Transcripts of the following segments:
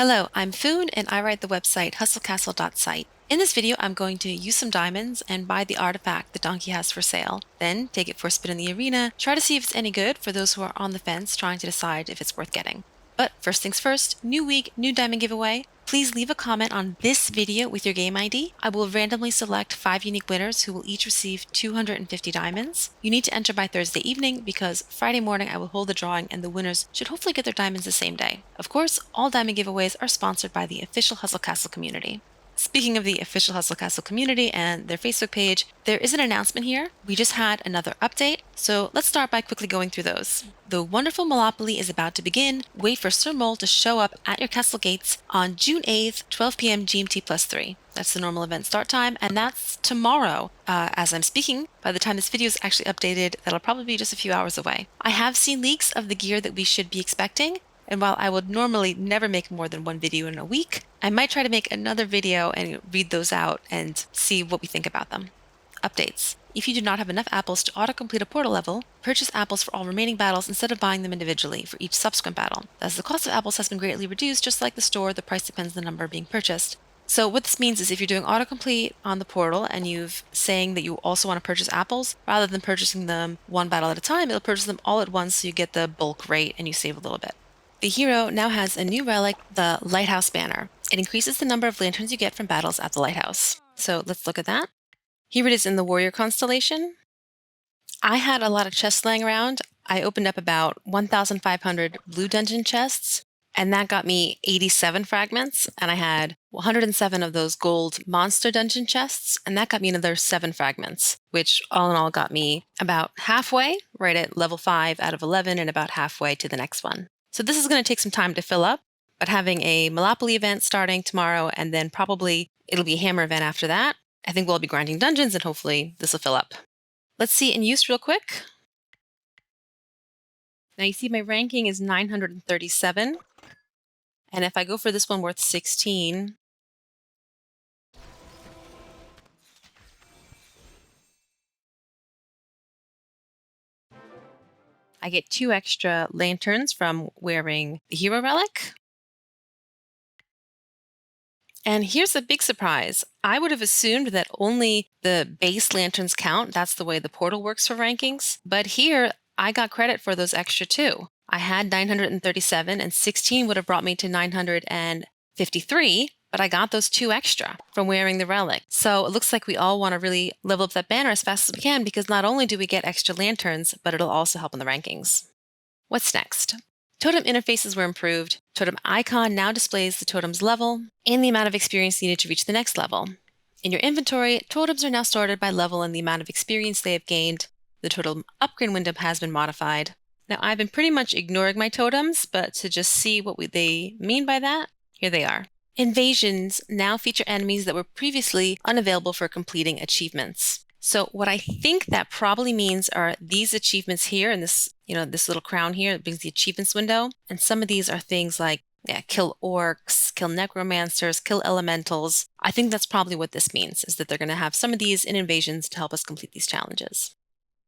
Hello, I'm Foon and I write the website hustlecastle.site. In this video, I'm going to use some diamonds and buy the artifact the donkey has for sale. Then take it for a spin in the arena, try to see if it's any good for those who are on the fence trying to decide if it's worth getting. But first things first, new week, new diamond giveaway. Please leave a comment on this video with your game ID. I will randomly select 5 unique winners who will each receive 250 diamonds. You need to enter by Thursday evening because Friday morning I will hold the drawing and the winners should hopefully get their diamonds the same day. Of course, all diamond giveaways are sponsored by the official Hustle Castle community. Speaking of the official Hustle Castle community and their Facebook page, there is an announcement here. We just had another update, so let's start by quickly going through those. The wonderful Monopoly is about to begin. Wait for Sir Mole to show up at your castle gates on June 8th, 12 p.m. GMT plus 3. That's the normal event start time, and that's tomorrow. As I'm speaking, by the time this video is actually updated, that'll probably be just a few hours away. I have seen leaks of the gear that we should be expecting, and while I would normally never make more than one video in a week, I might try to make another video and read those out and see what we think about them. Updates. If you do not have enough apples to auto-complete a portal level, purchase apples for all remaining battles instead of buying them individually for each subsequent battle. As the cost of apples has been greatly reduced, just like the store, the price depends on the number being purchased. So what this means is if you're doing autocomplete on the portal and you've saying that you also want to purchase apples, rather than purchasing them one battle at a time, it'll purchase them all at once so you get the bulk rate and you save a little bit. The hero now has a new relic, the Lighthouse Banner. It increases the number of lanterns you get from battles at the lighthouse. So let's look at that. Here it is in the warrior constellation. I had a lot of chests laying around. I opened up about 1,500 blue dungeon chests, and that got me 87 fragments. And I had 107 of those gold monster dungeon chests, and that got me another 7 fragments, which all in all got me about halfway, right at level 5 out of 11, and about halfway to the next one. So this is going to take some time to fill up, but having a Monopoly event starting tomorrow, and then probably it'll be a Hammer event after that, I think we'll be grinding dungeons and hopefully this will fill up. Let's see in use real quick. Now you see my ranking is 937. And if I go for this one worth 16, I get 2 extra lanterns from wearing the hero relic. And here's a big surprise. I would have assumed that only the base lanterns count. That's the way the portal works for rankings. But here, I got credit for those extra 2. I had 937 and 16 would have brought me to 953, but I got those 2 extra from wearing the relic. So it looks like we all want to really level up that banner as fast as we can because not only do we get extra lanterns, but it'll also help in the rankings. What's next? Totem interfaces were improved. Totem icon now displays the totem's level and the amount of experience needed to reach the next level. In your inventory, totems are now sorted by level and the amount of experience they have gained. The totem upgrade window has been modified. Now, I've been pretty much ignoring my totems, but to just see what they mean by that, here they are. Invasions now feature enemies that were previously unavailable for completing achievements. So what I think that probably means are these achievements here in this, this little crown here that brings the achievements window. And some of these are things like kill orcs, kill necromancers, kill elementals. I think that's probably what this means, is that they're going to have some of these in invasions to help us complete these challenges.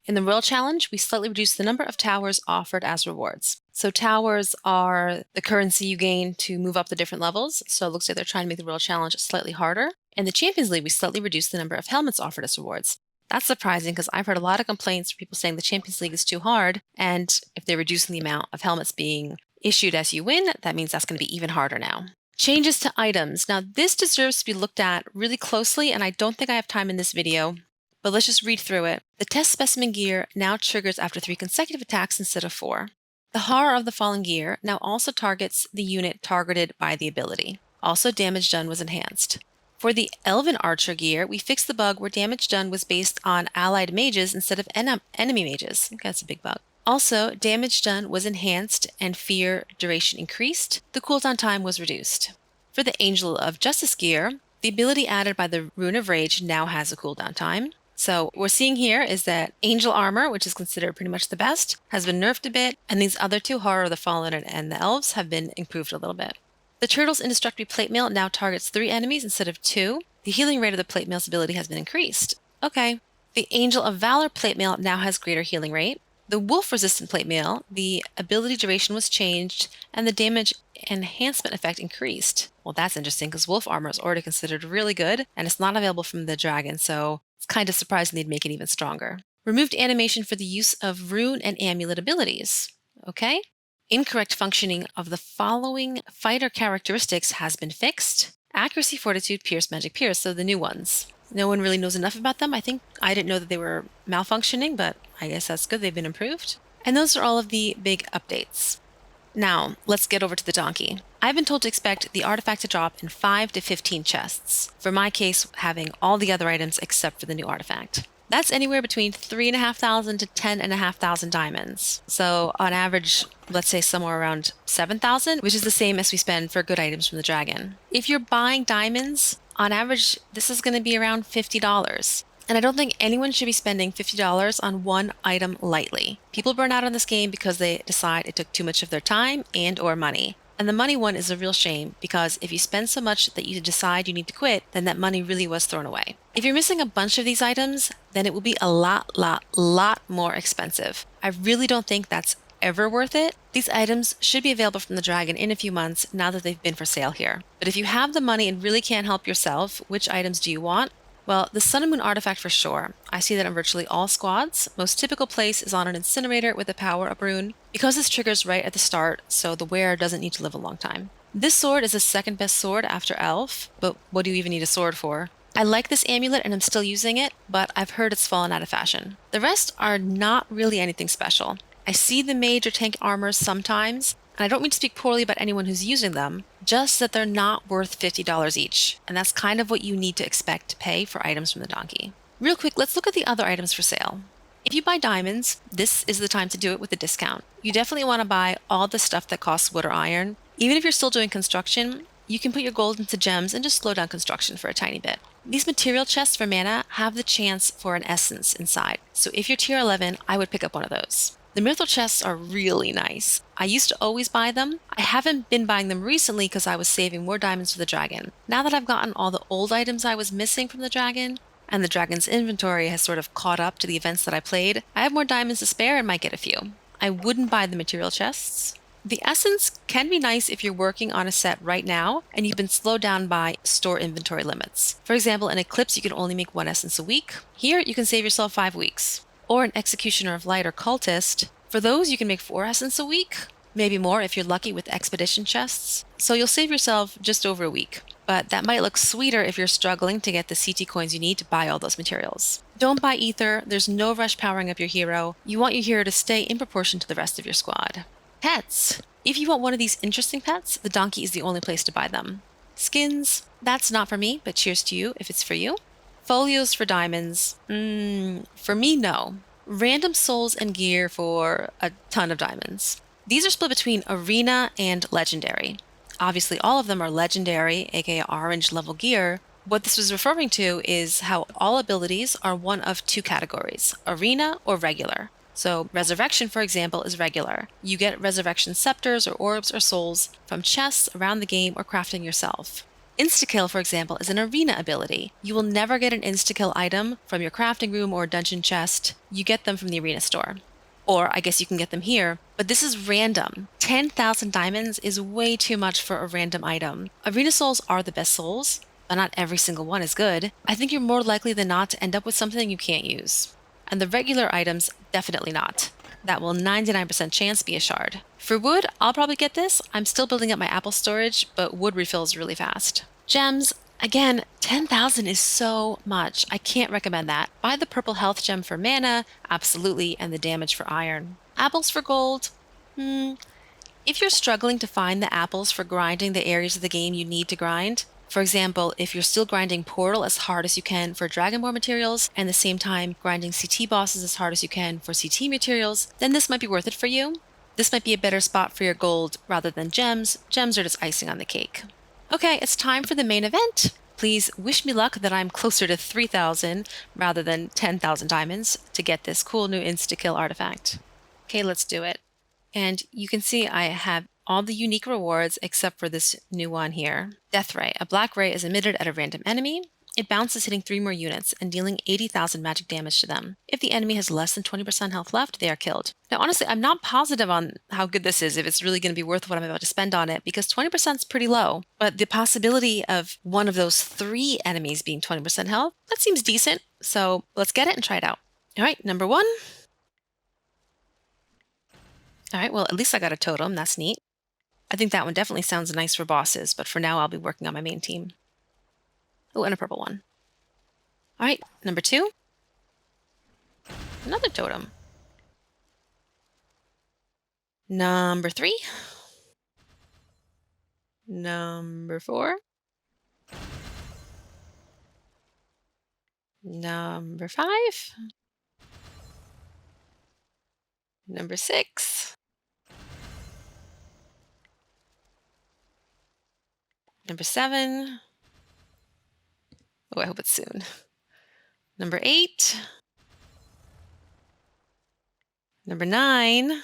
In the Royal Challenge, we slightly reduced the number of towers offered as rewards. So towers are the currency you gain to move up the different levels. So it looks like they're trying to make the Royal Challenge slightly harder. In the Champions League, we slightly reduced the number of helmets offered as rewards. That's surprising because I've heard a lot of complaints from people saying the Champions League is too hard. And if they're reducing the amount of helmets being issued as you win, that means that's going to be even harder now. Changes to items. Now, this deserves to be looked at really closely, and I don't think I have time in this video. But let's just read through it. The test specimen gear now triggers after 3 consecutive attacks instead of 4. The Horror of the Fallen gear now also targets the unit targeted by the ability. Also, damage done was enhanced. For the Elven Archer gear, we fixed the bug where damage done was based on allied mages instead of enemy mages. I think that's a big bug. Also, damage done was enhanced and fear duration increased. The cooldown time was reduced. For the Angel of Justice gear, the ability added by the Rune of Rage now has a cooldown time. So what we're seeing here is that Angel Armor, which is considered pretty much the best, has been nerfed a bit, and these other 2, Horror of the Fallen and the Elves, have been improved a little bit. The Turtle's Indestructible Plate Mail now targets 3 enemies instead of 2. The healing rate of the Plate Mail's ability has been increased. Okay. The Angel of Valor Plate Mail now has greater healing rate. The wolf-resistant plate mail, the ability duration was changed, and the damage enhancement effect increased. Well, that's interesting because wolf armor is already considered really good, and it's not available from the dragon, so it's kind of surprising they'd make it even stronger. Removed animation for the use of rune and amulet abilities. Okay. Incorrect functioning of the following fighter characteristics has been fixed. Accuracy, Fortitude, Pierce, Magic, Pierce, so the new ones. No one really knows enough about them. I think I didn't know that they were malfunctioning, but I guess that's good. They've been improved. And those are all of the big updates. Now, let's get over to the donkey. I've been told to expect the artifact to drop in 5 to 15 chests. For my case, having all the other items except for the new artifact. That's anywhere between 3,500 to 10,500 diamonds. So on average, let's say somewhere around 7,000, which is the same as we spend for good items from the dragon. If you're buying diamonds, on average, this is going to be around $50. And I don't think anyone should be spending $50 on one item lightly. People burn out on this game because they decide it took too much of their time and or money. And the money one is a real shame because if you spend so much that you decide you need to quit, then that money really was thrown away. If you're missing a bunch of these items, then it will be a lot more expensive. I really don't think that's ever worth it. These items should be available from the dragon in a few months now that they've been for sale here. But if you have the money and really can't help yourself, which items do you want? Well, the Sun and Moon artifact for sure. I see that on virtually all squads. Most typical place is on an incinerator with a power-up rune, because this triggers right at the start, so the wearer doesn't need to live a long time. This sword is the second best sword after Elf, but what do you even need a sword for? I like this amulet and I'm still using it, but I've heard it's fallen out of fashion. The rest are not really anything special. I see the mage or tank armors sometimes, and I don't mean to speak poorly about anyone who's using them, just that they're not worth $50 each, and that's kind of what you need to expect to pay for items from the donkey. Real quick, let's look at the other items for sale. If you buy diamonds, this is the time to do it with a discount. You definitely want to buy all the stuff that costs wood or iron. Even if you're still doing construction, you can put your gold into gems and just slow down construction for a tiny bit. These material chests for mana have the chance for an essence inside, so if you're tier 11, I would pick up one of those. The Mithril chests are really nice. I used to always buy them. I haven't been buying them recently because I was saving more diamonds for the dragon. Now that I've gotten all the old items I was missing from the dragon, and the dragon's inventory has sort of caught up to the events that I played, I have more diamonds to spare and might get a few. I wouldn't buy the material chests. The essence can be nice if you're working on a set right now and you've been slowed down by store inventory limits. For example, in Eclipse, you can only make 1 essence a week. Here, you can save yourself 5 weeks. Or an Executioner of Light or Cultist. For those, you can make 4 essence a week, maybe more if you're lucky with expedition chests. So you'll save yourself just over a week. But that might look sweeter if you're struggling to get the CT coins you need to buy all those materials. Don't buy ether. There's no rush powering up your hero. You want your hero to stay in proportion to the rest of your squad. Pets. If you want one of these interesting pets, the donkey is the only place to buy them. Skins. That's not for me, but cheers to you if it's for you. Folios for diamonds. For me, no. Random souls and gear for a ton of diamonds. These are split between Arena and Legendary. Obviously, all of them are Legendary, aka orange level gear. What this was referring to is how all abilities are one of 2 categories, Arena or Regular. So Resurrection, for example, is regular. You get Resurrection scepters or orbs or souls from chests around the game or crafting yourself. Instakill, for example, is an arena ability. You will never get an Instakill item from your crafting room or dungeon chest. You get them from the arena store. Or I guess you can get them here, but this is random. 10,000 diamonds is way too much for a random item. Arena souls are the best souls, but not every single one is good. I think you're more likely than not to end up with something you can't use. And the regular items, definitely not. That will 99% chance be a shard. For wood, I'll probably get this. I'm still building up my apple storage, but wood refills really fast. Gems, again, 10,000 is so much. I can't recommend that. Buy the purple health gem for mana, absolutely, and the damage for iron. Apples for gold, if you're struggling to find the apples for grinding the areas of the game you need to grind, for example, if you're still grinding Portal as hard as you can for Dragonborn materials, and at the same time grinding CT bosses as hard as you can for CT materials, then this might be worth it for you. This might be a better spot for your gold rather than gems. Gems are just icing on the cake. Okay, it's time for the main event. Please wish me luck that I'm closer to 3,000 rather than 10,000 diamonds to get this cool new Instakill artifact. Okay, let's do it. And you can see I have all the unique rewards except for this new one here. Death Ray. A black ray is emitted at a random enemy. It bounces, hitting 3 more units and dealing 80,000 magic damage to them. If the enemy has less than 20% health left, they are killed. Now, honestly, I'm not positive on how good this is, if it's really going to be worth what I'm about to spend on it, because 20% is pretty low. But the possibility of one of those 3 enemies being 20% health, that seems decent. So let's get it and try it out. All right, number 1. All right, well, at least I got a totem. That's neat. I think that one definitely sounds nice for bosses, but for now I'll be working on my main team. Oh, and a purple one. All right, number 2. Another totem. Number 3. Number 4. Number 5. Number 6. Number 7. Oh, I hope it's soon. Number 8. Number 9.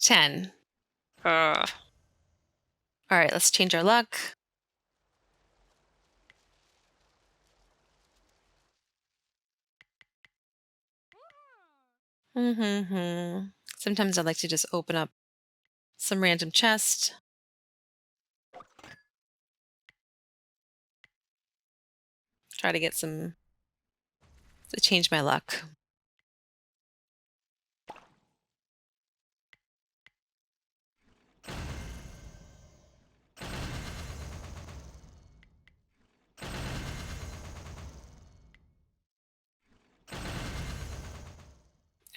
10. Ugh. All right, let's change our luck. Sometimes I like to just open up some random chest. Try to get some to change my luck.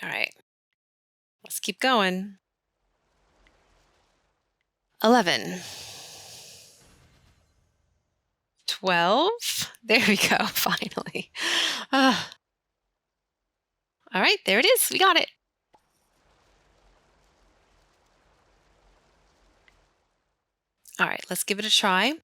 All right, let's keep going. 11. 12. There we go, finally. Ah. All right, there it is. We got it. All right, let's give it a try.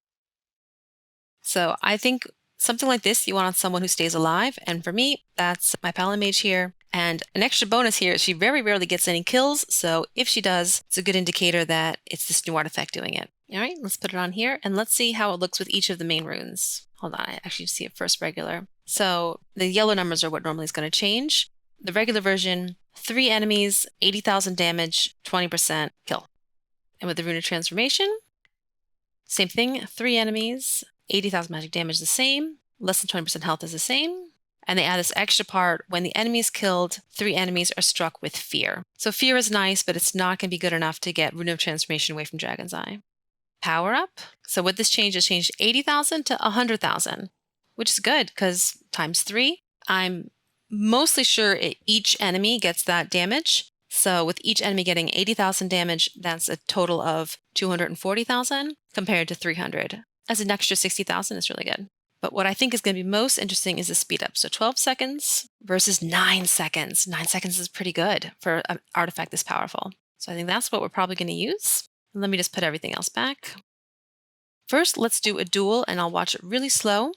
So I think something like this you want on someone who stays alive. And for me, that's my Palamage here. And an extra bonus here is she very rarely gets any kills. So if she does, it's a good indicator that it's this new artifact doing it. All right, let's put it on here and let's see how it looks with each of the main runes. Hold on, I actually see it first regular. So the yellow numbers are what normally is going to change. The regular version, 3 enemies, 80,000 damage, 20% kill. And with the rune of transformation, same thing, 3 enemies, 80,000 magic damage the same, less than 20% health is the same. And they add this extra part, when the enemy is killed, 3 enemies are struck with fear. So fear is nice, but it's not going to be good enough to get Rune of Transformation away from Dragon's Eye. Power up. So with this change, it's changed 80,000 to 100,000, which is good because times 3. I'm mostly sure each enemy gets that damage. So with each enemy getting 80,000 damage, that's a total of 240,000 compared to 300. As an extra 60,000 is really good. But what I think is going to be most interesting is the speed up. So 12 seconds versus 9 seconds. 9 seconds is pretty good for an artifact this powerful. So I think that's what we're probably going to use. Let me just put everything else back. First, let's do a duel, and I'll watch it really slow.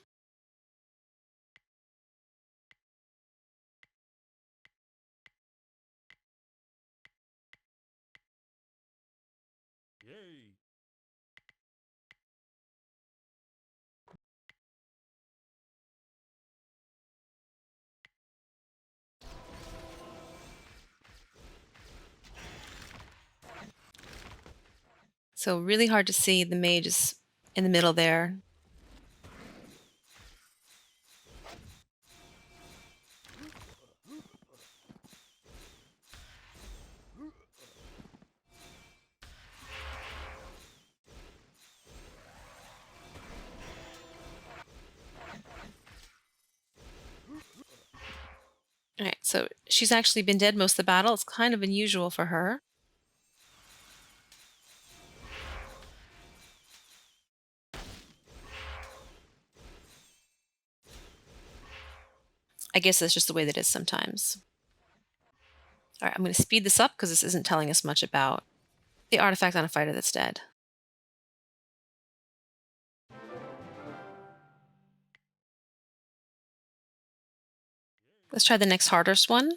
So really hard to see. The mage is in the middle there. All right, so she's actually been dead most of the battle. It's kind of unusual for her. I guess that's just the way that it is sometimes. All right, I'm going to speed this up because this isn't telling us much about the artifact on a fighter that's dead. Let's try the next hardest one.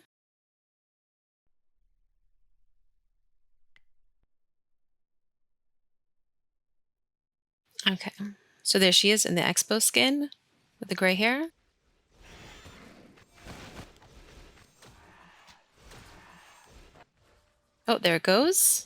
Okay. So there she is in the expo skin with the gray hair. Oh, there it goes.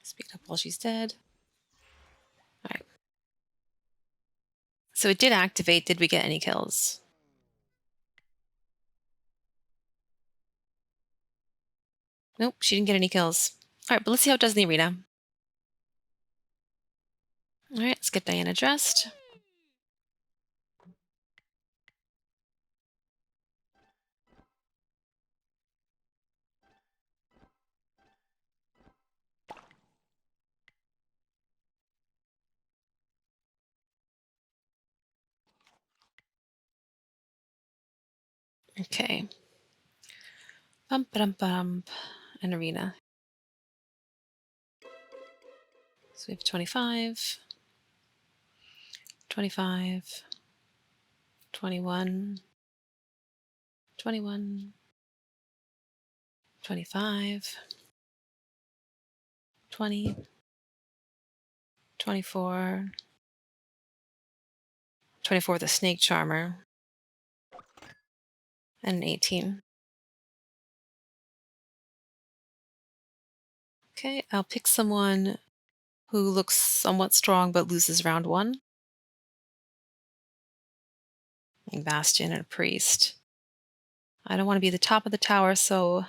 Speed up while she's dead. All right. So it did activate. Did we get any kills? Nope, she didn't get any kills. All right, but let's see how it does in the arena. All right, let's get Diana dressed. Okay. Bum bum bum. An arena. So we have 25, 25, 21, 21, 25, 20, 24, 24 with a snake charmer, and an 18. Okay, I'll pick someone who looks somewhat strong but loses round one. A Bastion and a priest. I don't want to be the top of the tower, so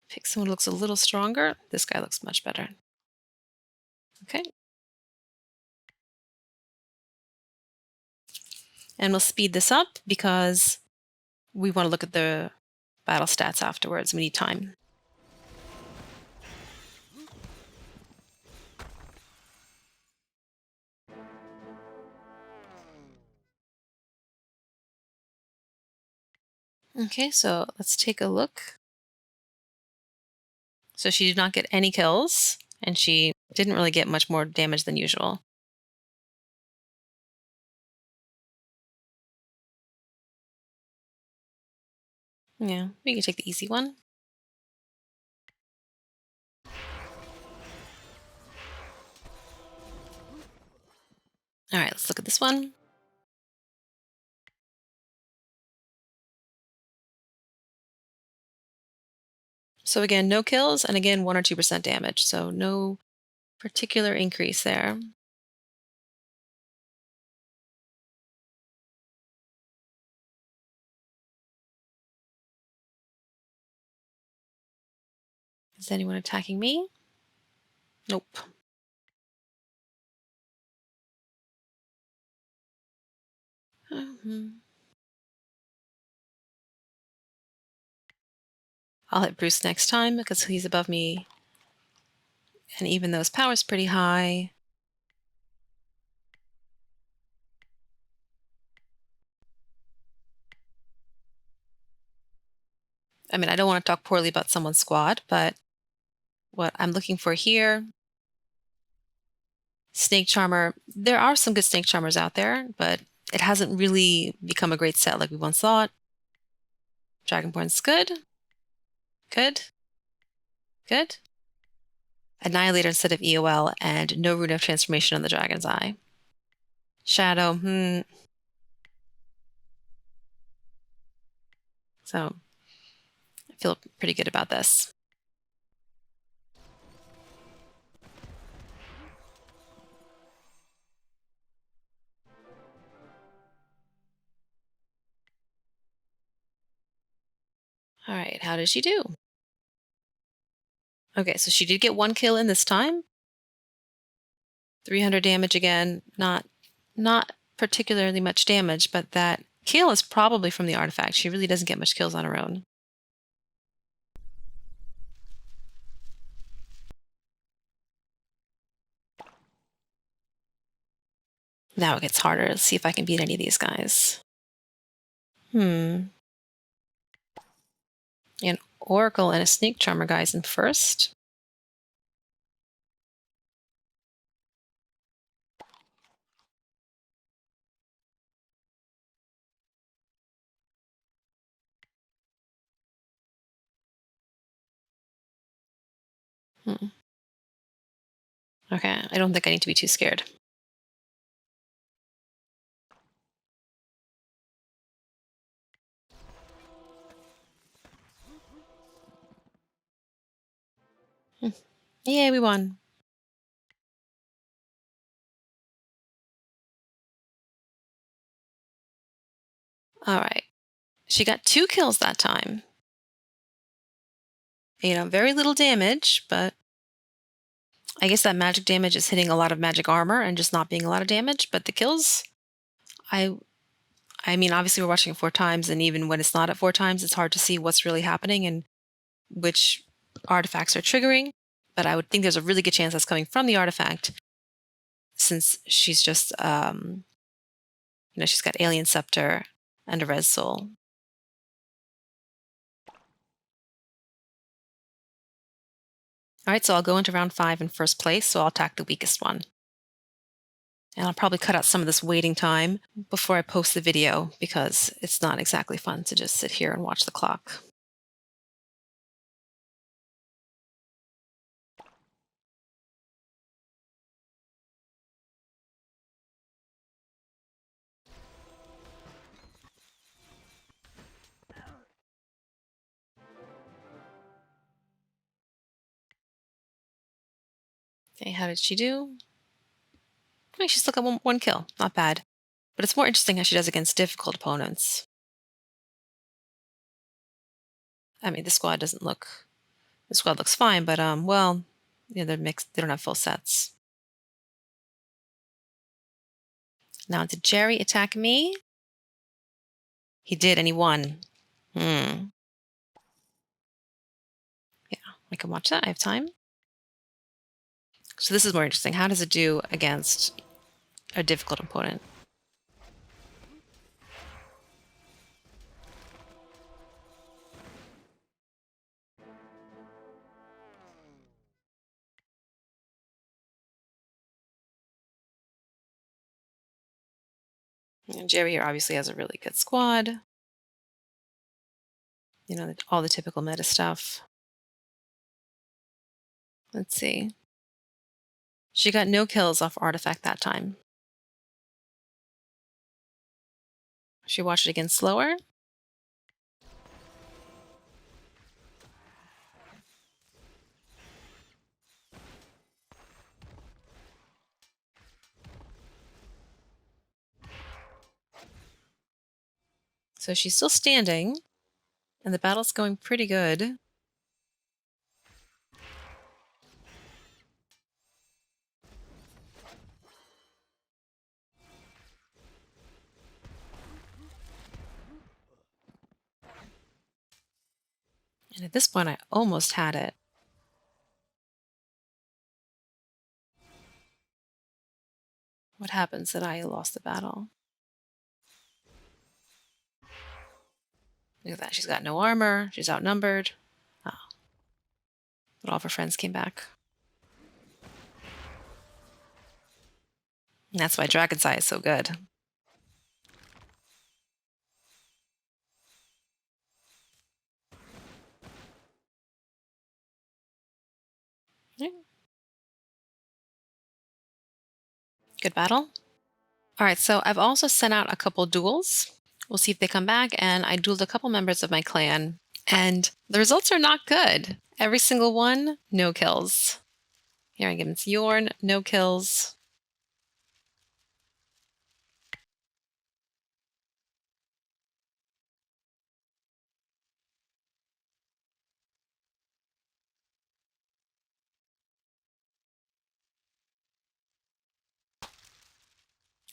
pick someone who looks a little stronger. This guy looks much better. Okay. And we'll speed this up because we want to look at the battle stats afterwards. We need time. Okay, so let's take a look. So she did not get any kills, and she didn't really get much more damage than usual. Yeah, we can take the easy one. All right, let's look at this one. So again, no kills, and again, 1 or 2% damage. So no particular increase there. Is anyone attacking me? Nope. Mhm. I'll hit Bruce next time because he's above me. And even though his power's pretty high, I mean, I don't want to talk poorly about someone's squad, but what I'm looking for here, Snake Charmer, there are some good Snake Charmers out there, but it hasn't really become a great set like we once thought. Dragonborn's good. Good. Good. Annihilator instead of EOL, and no rune of transformation on the Dragon's Eye. Shadow, So I feel pretty good about this. All right, how did she do? Okay, so she did get 1 kill in this time. 300 damage again. Not particularly much damage, but that kill is probably from the artifact. She really doesn't get much kills on her own. Now it gets harder. Let's see if I can beat any of these guys. An Oracle and a Sneak Charmer guys in first. Hmm. Okay, I don't think I need to be too scared. Hmm. Yay, we won. All right. She got 2 kills that time. Very little damage, but I guess that magic damage is hitting a lot of magic armor and just not being a lot of damage. But the kills, I I mean, obviously we're watching it 4 times, and even when it's not at 4 times, it's hard to see what's really happening and which artifacts are triggering. But I would think there's a really good chance that's coming from the artifact, since she's just she's got Alien Scepter and a Res Soul. All right, so I'll go into round 5 in first place, so I'll attack the weakest one. And I'll probably cut out some of this waiting time before I post the video because it's not exactly fun to just sit here and watch the clock. Okay, how did she do? Hey, she still got one kill. Not bad. But it's more interesting how she does against difficult opponents. I mean, the squad looks fine, but well, they're mixed. They don't have full sets. Now, did Jerry attack me? He did, and he won. Hmm. Yeah, I can watch that. I have time. So this is more interesting. How does it do against a difficult opponent? And Jerry here obviously has a really good squad. All the typical meta stuff. Let's see. She got no kills off Artifact that time. She watched it again slower. So she's still standing, and the battle's going pretty good. And at this point, I almost had it. What happens that I lost the battle? Look at that. She's got no armor. She's outnumbered. Oh, but all of her friends came back. And that's why Dragon's Eye is so good. Yeah, good battle. All right, so I've also sent out a couple duels. We'll see if they come back. And I dueled a couple members of my clan, and the results are not good. Every single one, no kills. Here against Yorn, no kills.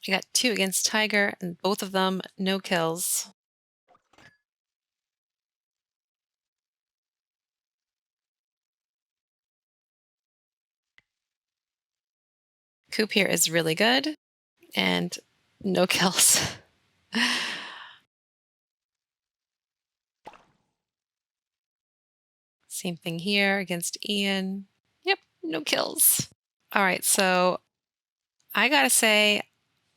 I got 2 against Tiger, and both of them, no kills. Coop here is really good, and no kills. Same thing here against Ian. Yep, no kills. All right, so I gotta say,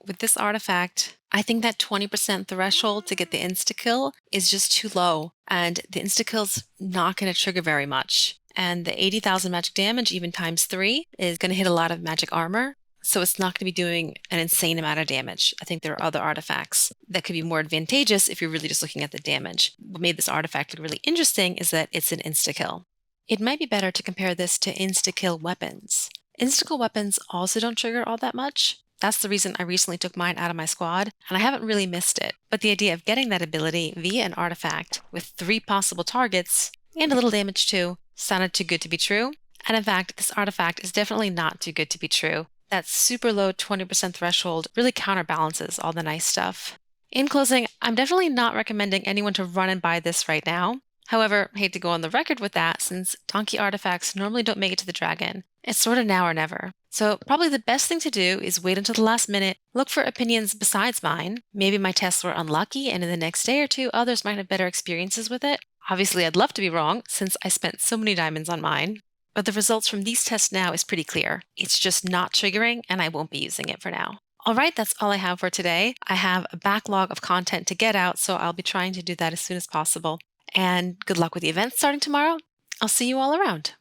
with this artifact, I think that 20% threshold to get the insta-kill is just too low, and the insta-kill's not going to trigger very much. And the 80,000 magic damage, even times 3, is going to hit a lot of magic armor, so it's not going to be doing an insane amount of damage. I think there are other artifacts that could be more advantageous if you're really just looking at the damage. What made this artifact look really interesting is that it's an insta-kill. It might be better to compare this to insta-kill weapons. Insta-kill weapons also don't trigger all that much. That's the reason I recently took mine out of my squad, and I haven't really missed it. But the idea of getting that ability via an artifact with 3 possible targets, and a little damage too, sounded too good to be true. And in fact, this artifact is definitely not too good to be true. That super low 20% threshold really counterbalances all the nice stuff. In closing, I'm definitely not recommending anyone to run and buy this right now. However, I hate to go on the record with that since donkey artifacts normally don't make it to the dragon. It's sort of now or never. So probably the best thing to do is wait until the last minute, look for opinions besides mine. Maybe my tests were unlucky and in the next day or two others might have better experiences with it. Obviously I'd love to be wrong since I spent so many diamonds on mine. But the results from these tests now is pretty clear. It's just not triggering and I won't be using it for now. All right, that's all I have for today. I have a backlog of content to get out, so I'll be trying to do that as soon as possible. And good luck with the event starting tomorrow. I'll see you all around.